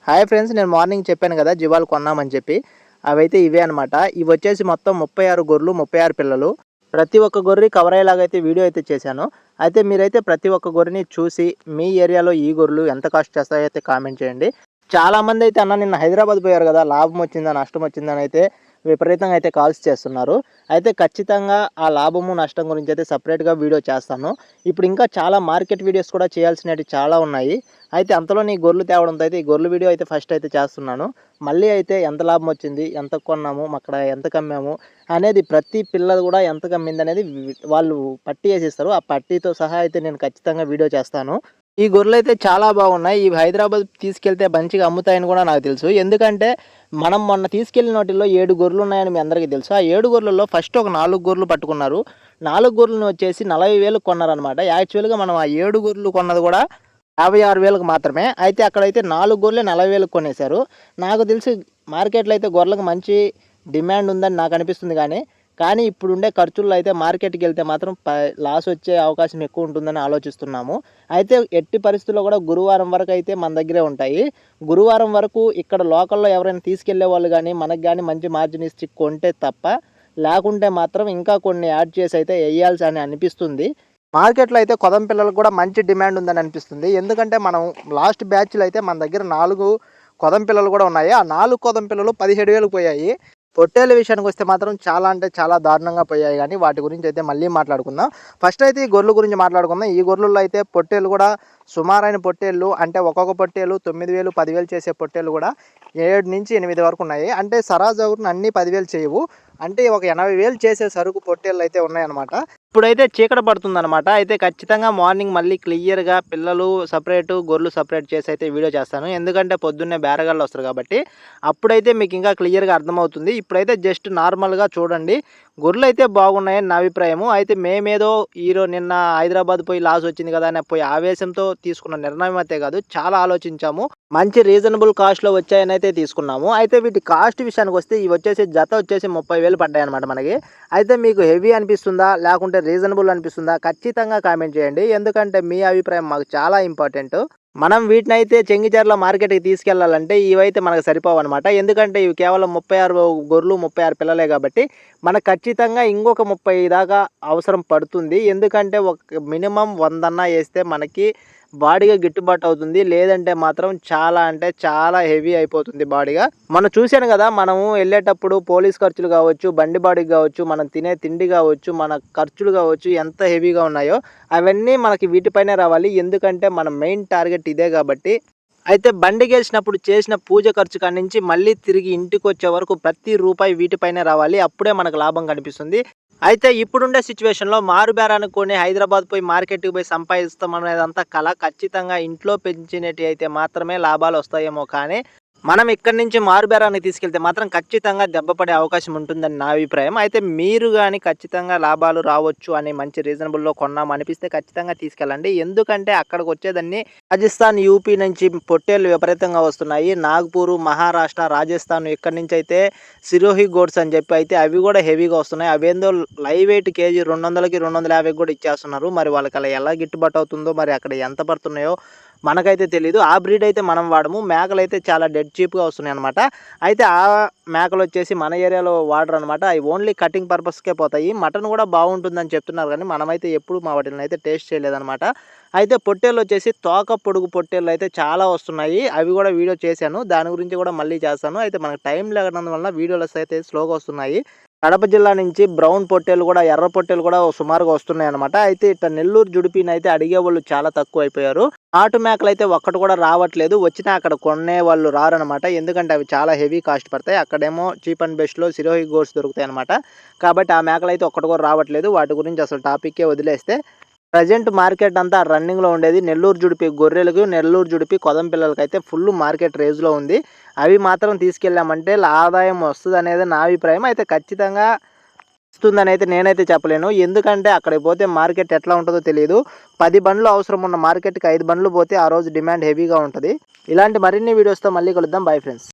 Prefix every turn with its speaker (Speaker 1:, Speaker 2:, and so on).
Speaker 1: Hi friends, నేను morning చెప్పాను కదా జీవాలు కొన్నామని చెప్పి. అవైతే ఇవే అనమాట. ఇవి వచ్చేసి మొత్తం 36 గొర్రెలు, 36 పిల్లలు. ప్రతి ఒక్క గొర్రె కవర్ అయ్యేలాగా అయితే వీడియో అయితే చేశాను. అయితే మీరైతే ప్రతి ఒక్క గొర్రెని చూసి మీ ఏరియాలో ఈ గొర్రెలు ఎంత కాస్ట్ చేస్తాయో అయితే కామెంట్ చేయండి. చాలామంది అయితే అన్న నిన్న హైదరాబాద్ పోయారు కదా, లాభం వచ్చిందా నష్టం వచ్చిందని అయితే విపరీతంగా అయితే కాల్స్ చేస్తున్నారు. అయితే ఖచ్చితంగా ఆ లాభము నష్టం గురించి అయితే సపరేట్గా వీడియో చేస్తాను. ఇప్పుడు ఇంకా చాలా మార్కెట్ వీడియోస్ కూడా చేయాల్సినవి చాలా ఉన్నాయి. అయితే అంతలోని గొర్రెలు తేవడంతో అయితే ఈ గొర్రెల వీడియో అయితే ఫస్ట్ అయితే చేస్తున్నాను. మళ్ళీ అయితే ఎంత లాభం వచ్చింది, ఎంత కొన్నాము, అక్కడ ఎంత కమ్మాము అనేది ప్రతి పిల్లలు కూడా ఎంత కమ్మింది అనేది వాళ్ళు పట్టీ వేసిస్తారు. ఆ పట్టీతో సహా అయితే నేను ఖచ్చితంగా వీడియో చేస్తాను. ఈ గొర్రెలు అయితే చాలా బాగున్నాయి. ఇవి హైదరాబాద్ తీసుకెళ్తే మంచిగా అమ్ముతాయని కూడా నాకు తెలుసు. ఎందుకంటే మనం మొన్న తీసుకెళ్లిన వాటిల్లో 7 గొర్రెలు ఉన్నాయని మీ అందరికీ తెలుసు. ఆ 7 గొర్రెలలో ఫస్ట్ ఒక 4 గొర్రెలు పట్టుకున్నారు. 4 గొర్రెలను వచ్చేసి 40,000 కొన్నారనమాట. యాక్చువల్గా మనం ఆ 7 గొర్రెలు కొన్నది కూడా 56,000కి మాత్రమే. అయితే అక్కడైతే 4 గొర్రెలే 40,000కి కొనేశారు. నాకు తెలిసి మార్కెట్లో అయితే గొర్రెలకు మంచి డిమాండ్ ఉందని నాకు అనిపిస్తుంది. కానీ ఇప్పుడుండే ఖర్చుల్లో అయితే మార్కెట్కి వెళ్తే మాత్రం లాస్ వచ్చే అవకాశం ఎక్కువ ఉంటుందని ఆలోచిస్తున్నాము. అయితే ఎట్టి పరిస్థితుల్లో కూడా గురువారం వరకు అయితే మన దగ్గరే ఉంటాయి. గురువారం వరకు ఇక్కడ లోకల్లో ఎవరైనా తీసుకెళ్లే వాళ్ళు కానీ మనకు కానీ మంచి మార్జిన్ ఇచ్చి కొంటే తప్ప, లేకుంటే మాత్రం ఇంకా కొన్ని యాడ్ చేసి అయితే వేయాల్సి అని అనిపిస్తుంది. మార్కెట్లో అయితే కొదం పిల్లలకు కూడా మంచి డిమాండ్ ఉందని అనిపిస్తుంది. ఎందుకంటే మనం లాస్ట్ బ్యాచ్లో అయితే మన దగ్గర 4 కొదం పిల్లలు కూడా ఉన్నాయి. ఆ 4 కొదం పిల్లలు 17,000 పోయాయి. పొట్టేళ్ళ విషయానికి వస్తే మాత్రం చాలా అంటే చాలా దారుణంగా పోయాయి. కానీ వాటి గురించి అయితే మళ్ళీ మాట్లాడుకుందాం. ఫస్ట్ అయితే ఈ గొర్రెల గురించి మాట్లాడుకుందాం. ఈ గొర్రెల్లో అయితే పొట్టేళ్ళు కూడా సుమారైన పొట్టేళ్ళు, అంటే ఒక్కొక్క పొట్టేళ్ళు 9,000, 10,000 చేసే పొట్టేళ్ళు కూడా 7 నుంచి 8 వరకు ఉన్నాయి. అంటే సరాసరి అన్నీ 10,000 చేయవు. అంటే ఒక 80,000 చేసే సరుకు పొట్టేళ్ళు అయితే ఉన్నాయన్నమాట. ఇప్పుడైతే చీకటి పడుతుందన్నమాట. అయితే ఖచ్చితంగా మార్నింగ్ మళ్ళీ క్లియర్గా పిల్లలు సపరేటు, గొర్రెలు సపరేట్ చేసి అయితే వీడియో చేస్తాను. ఎందుకంటే పొద్దున్నే బేరగాళ్ళు వస్తారు కాబట్టి అప్పుడైతే మీకు ఇంకా క్లియర్గా అర్థమవుతుంది. ఇప్పుడైతే జస్ట్ నార్మల్గా చూడండి. గొర్రెలు అయితే బాగున్నాయని నా అభిప్రాయము. అయితే మేమేదో నిన్న హైదరాబాద్ పోయి లాస్ వచ్చింది కదా అని పోయి ఆవేశంతో తీసుకున్న నిర్ణయం అయితే కాదు, చాలా ఆలోచించాము. మంచి రీజనబుల్ కాస్ట్లో వచ్చాయని అయితే తీసుకున్నాము. అయితే వీటి కాస్ట్ విషయానికి వస్తే ఇవి వచ్చేసి జత వచ్చేసి 30,000 పడ్డాయి అనమాట మనకి. అయితే మీకు హెవీ అనిపిస్తుందా లేకుంటే రీజనబుల్ అనిపిస్తుందా ఖచ్చితంగా కామెంట్ చేయండి. ఎందుకంటే మీ అభిప్రాయం మాకు చాలా ఇంపార్టెంట్. మనం వీటిని అయితే చెంగిచెర్ల మార్కెట్కి తీసుకెళ్లాలంటే ఇవైతే మనకు సరిపోవు అనమాట. ఎందుకంటే ఇవి కేవలం 36 గొర్రెలు, 36 పిల్లలే కాబట్టి మనకు ఖచ్చితంగా ఇంకొక 30 దాకా అవసరం పడుతుంది. ఎందుకంటే ఒక మినిమం 100 వేస్తే మనకి బాడీగా గిట్టుబాటు అవుతుంది. లేదంటే మాత్రం చాలా అంటే చాలా హెవీ అయిపోతుంది బాడీగా. మనం చూశాను కదా, మనము వెళ్ళేటప్పుడు పోలీస్ ఖర్చులు కావచ్చు, బండి బాడీకి కావచ్చు, మనం తినే తిండి కావచ్చు, మన ఖర్చులు కావచ్చు ఎంత హెవీగా ఉన్నాయో అవన్నీ మనకి వీటిపైనే రావాలి. ఎందుకంటే మన మెయిన్ టార్గెట్ ఇదే కాబట్టి. అయితే బండి గెలిచినప్పుడు చేసిన పూజ ఖర్చు కాడి నుంచి మళ్ళీ తిరిగి ఇంటికి వచ్చే వరకు ప్రతి రూపాయి వీటిపైనే రావాలి. అప్పుడే మనకు లాభం కనిపిస్తుంది. అయితే ఇప్పుడుండే సిచ్యువేషన్లో మారుబేరానికి కొని హైదరాబాద్ పోయి మార్కెట్కి పోయి సంపాదిస్తాం అనేదంతా కళ. ఖచ్చితంగా ఇంట్లో పెంచినవి అయితే మాత్రమే లాభాలు వస్తాయేమో, కానీ మనం ఇక్కడి నుంచి మారుబేరానికి తీసుకెళ్తే మాత్రం ఖచ్చితంగా దెబ్బపడే అవకాశం ఉంటుందని నా అభిప్రాయం. అయితే మీరు కానీ ఖచ్చితంగా లాభాలు రావచ్చు అని మంచి రీజనబుల్లో కొన్నాం అనిపిస్తే ఖచ్చితంగా తీసుకెళ్ళండి. ఎందుకంటే అక్కడికి వచ్చేదాన్ని రాజస్థాన్, యూపీ నుంచి పొట్టేళ్ళు విపరీతంగా వస్తున్నాయి. నాగ్పూర్, మహారాష్ట్ర, రాజస్థాన్ ఇక్కడి నుంచి అయితే సిరోహి గోడ్స్ అని చెప్పి అయితే అవి కూడా హెవీగా వస్తున్నాయి. అవేందో లైవ్ వెయిట్ కేజీ 200కి 250 కూడా ఇచ్చేస్తున్నారు. మరి వాళ్ళకి అలా ఎలా గిట్టుబాటు అవుతుందో, మరి అక్కడ ఎంత పడుతున్నాయో మనకైతే తెలీదు. ఆ బ్రీడ్ అయితే మనం వాడము. మేకలు అయితే చాలా డెడ్ చీప్గా వస్తున్నాయి అనమాట. అయితే ఆ మేకలు వచ్చేసి మన ఏరియాలో వాడరు అనమాట. అవి ఓన్లీ కటింగ్ పర్పస్కే పోతాయి. మటన్ కూడా బాగుంటుందని చెప్తున్నారు, కానీ మనమైతే ఎప్పుడు మా వాటిని అయితే టేస్ట్ చేయలేదన్నమాట. అయితే పొట్టేళ్ళు వచ్చేసి తోక పొడుగు పొట్టేళ్ళు అయితే చాలా వస్తున్నాయి. అవి కూడా వీడియో చేశాను, దాని గురించి కూడా మళ్ళీ చేస్తాను. అయితే మనకు టైం లేనందువల్ల వీడియోలు అయితే స్లోగా వస్తున్నాయి. కడప జిల్లా నుంచి బ్రౌన్ పొట్టేలు కూడా, ఎర్ర పొట్టేలు కూడా సుమారుగా వస్తున్నాయి అనమాట. అయితే ఇట్లా నెల్లూరు జుడిపిని అయితే అడిగే వాళ్ళు చాలా తక్కువ అయిపోయారు. నాటు మేకలు అయితే ఒక్కటి కూడా రావట్లేదు. వచ్చినా అక్కడ కొనే వాళ్ళు రారనమాట. ఎందుకంటే అవి చాలా హెవీ కాస్ట్ పడతాయి. అక్కడేమో చీప్ అండ్ బెస్ట్లో సిరోహి గోడ్స్ దొరుకుతాయి అనమాట. కాబట్టి ఆ మేకలు అయితే ఒక్కటి కూడా రావట్లేదు. వాటి గురించి అసలు టాపిక్కే వదిలేస్తే ప్రజెంట్ మార్కెట్ అంతా రన్నింగ్లో ఉండేది నెల్లూరు జుడిపి గొర్రెలకు, నెల్లూరు జుడిపి కొదం పిల్లలకి అయితే ఫుల్ మార్కెట్ రేజ్లో ఉంది. అవి మాత్రం తీసుకెళ్ళామంటే ఆదాయం వస్తుంది అనేది నా అభిప్రాయం. అయితే ఖచ్చితంగా వస్తుందని అయితే నేనైతే చెప్పలేను. ఎందుకంటే అక్కడికి పోతే మార్కెట్ ఎట్లా ఉంటుందో తెలియదు. 10 బండ్లు అవసరం ఉన్న మార్కెట్కి 5 బండ్లు పోతే ఆ రోజు డిమాండ్ హెవీగా ఉంటుంది. ఇలాంటి మరిన్ని వీడియోస్తో మళ్ళీ కలుద్దాం. Bye friends.